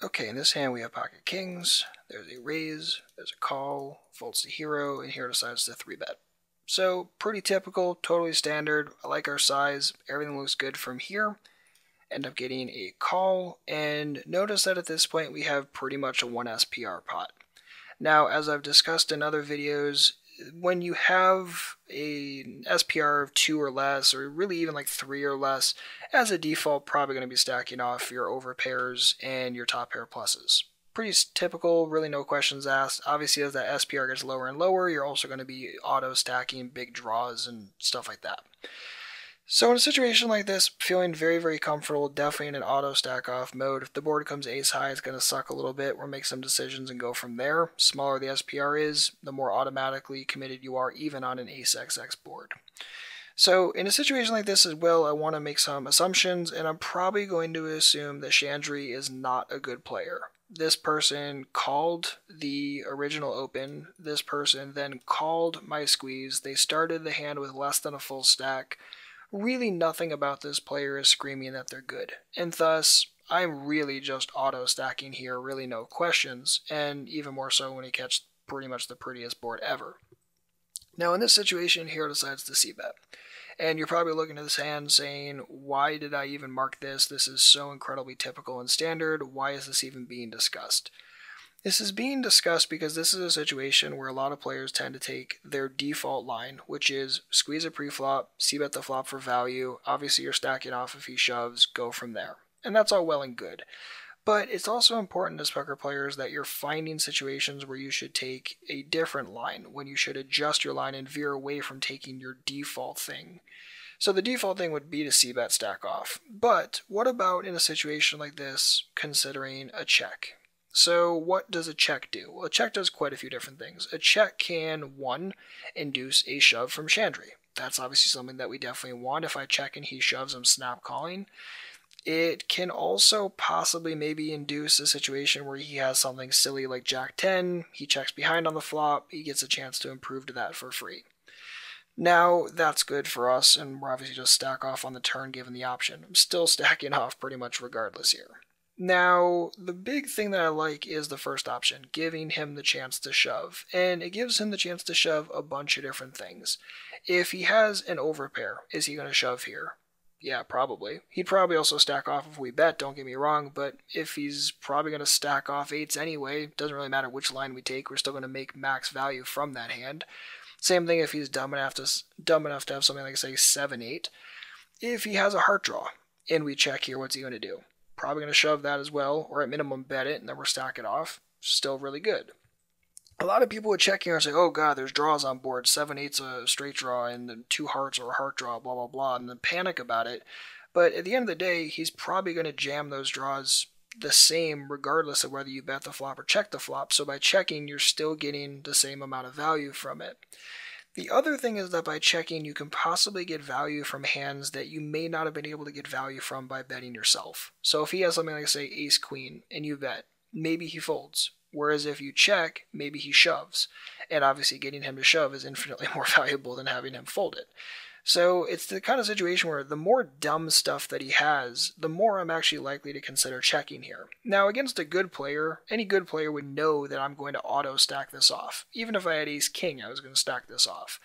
Okay, in this hand we have pocket kings, there's a raise, there's a call, folds the hero, and here decides to 3-bet. So, pretty typical, totally standard. I like our size, everything looks good from here. End up getting a call, and notice that at this point we have pretty much a 1 SPR pot. Now, as I've discussed in other videos, when you have an SPR of 2 or less, or really even like 3 or less, as a default, probably going to be stacking off your overpairs and your top pair pluses. Pretty typical, really no questions asked. Obviously, as that SPR gets lower and lower, you're also going to be auto stacking big draws and stuff like that. So in a situation like this, feeling very, very comfortable, definitely in an auto stack off mode. If the board comes ace high, it's going to suck a little bit. We'll make some decisions and go from there. Smaller the SPR is, the more automatically committed you are, even on an ace XX board. So in a situation like this as well, I want to make some assumptions, and I'm probably going to assume that Chandri is not a good player. This person called the original open. This person then called my squeeze. They started the hand with less than a full stack. Really nothing about this player is screaming that they're good, and thus I'm really just auto stacking here, really no questions, and even more so when he catches pretty much the prettiest board ever. Now in this situation, hero decides to c-bet, and you're probably looking at this hand saying, why did I even mark this? This is so incredibly typical and standard. Why is this even being discussed? This is being discussed because this is a situation where a lot of players tend to take their default line, which is squeeze a pre-flop, c-bet the flop for value, obviously you're stacking off if he shoves, go from there. And that's all well and good. But it's also important as poker players that you're finding situations where you should take a different line, when you should adjust your line and veer away from taking your default thing. So the default thing would be to c-bet stack off. But what about in a situation like this, considering a check? So what does a check do? Well, a check does quite a few different things. A check can, 1, induce a shove from Chandri. That's obviously something that we definitely want. If I check and he shoves, I'm snap calling. It can also possibly maybe induce a situation where he has something silly like Jack 10, he checks behind on the flop, he gets a chance to improve to that for free. Now, that's good for us, and we're obviously just stack off on the turn given the option. I'm still stacking off pretty much regardless here. Now, the big thing that I like is the first option, giving him the chance to shove. And it gives him the chance to shove a bunch of different things. If he has an overpair, is he going to shove here? Yeah, probably. He'd probably also stack off if we bet, don't get me wrong, but if he's probably going to stack off 8s anyway, doesn't really matter which line we take, we're still going to make max value from that hand. Same thing if he's dumb enough to have something like, say, 7-8. If he has a heart draw, and we check here, what's he going to do? Probably going to shove that as well, or at minimum bet it, and then we're stack it off. Still really good. A lot of people would check here and say, oh god, there's draws on board, 7-8's a straight draw, and then 2 hearts or a heart draw, blah blah blah, and then panic about it. But at the end of the day, he's probably going to jam those draws the same regardless of whether you bet the flop or check the flop, so by checking, you're still getting the same amount of value from it. The other thing is that by checking, you can possibly get value from hands that you may not have been able to get value from by betting yourself. So if he has something like, say, ace-queen, and you bet, maybe he folds. Whereas if you check, maybe he shoves. And obviously getting him to shove is infinitely more valuable than having him fold it. So it's the kind of situation where the more dumb stuff that he has, the more I'm actually likely to consider checking here. Now, against a good player, any good player would know that I'm going to auto-stack this off. Even if I had ace-king, I was going to stack this off.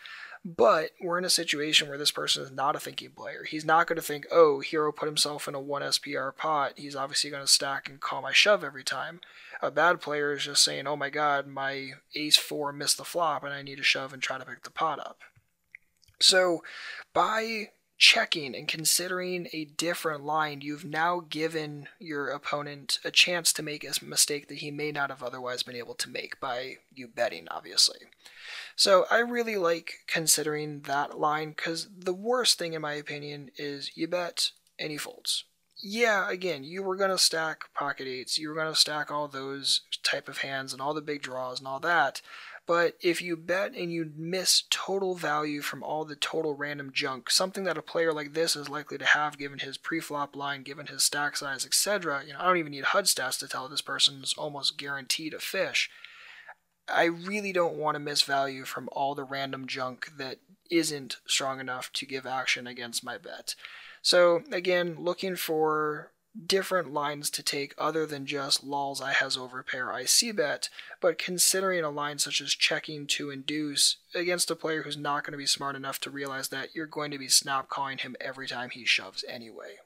But we're in a situation where this person is not a thinking player. He's not going to think, oh, hero put himself in a 1 SPR pot, he's obviously going to stack and call my shove every time. A bad player is just saying, oh my god, my ace-4 missed the flop and I need to shove and try to pick the pot up. So, by checking and considering a different line, you've now given your opponent a chance to make a mistake that he may not have otherwise been able to make by you betting, obviously. So I really like considering that line, because the worst thing in my opinion is you bet and he folds. Yeah, again, you were going to stack pocket 8s, you were going to stack all those type of hands and all the big draws and all that, but if you bet and you miss total value from all the total random junk, something that a player like this is likely to have given his pre-flop line, given his stack size, etc., I don't even need HUD stats to tell this person's almost guaranteed a fish. I really don't want to miss value from all the random junk that isn't strong enough to give action against my bet. So again, looking for different lines to take other than just lols I has overpair I c bet, but considering a line such as checking to induce against a player who's not going to be smart enough to realize that you're going to be snap calling him every time he shoves anyway.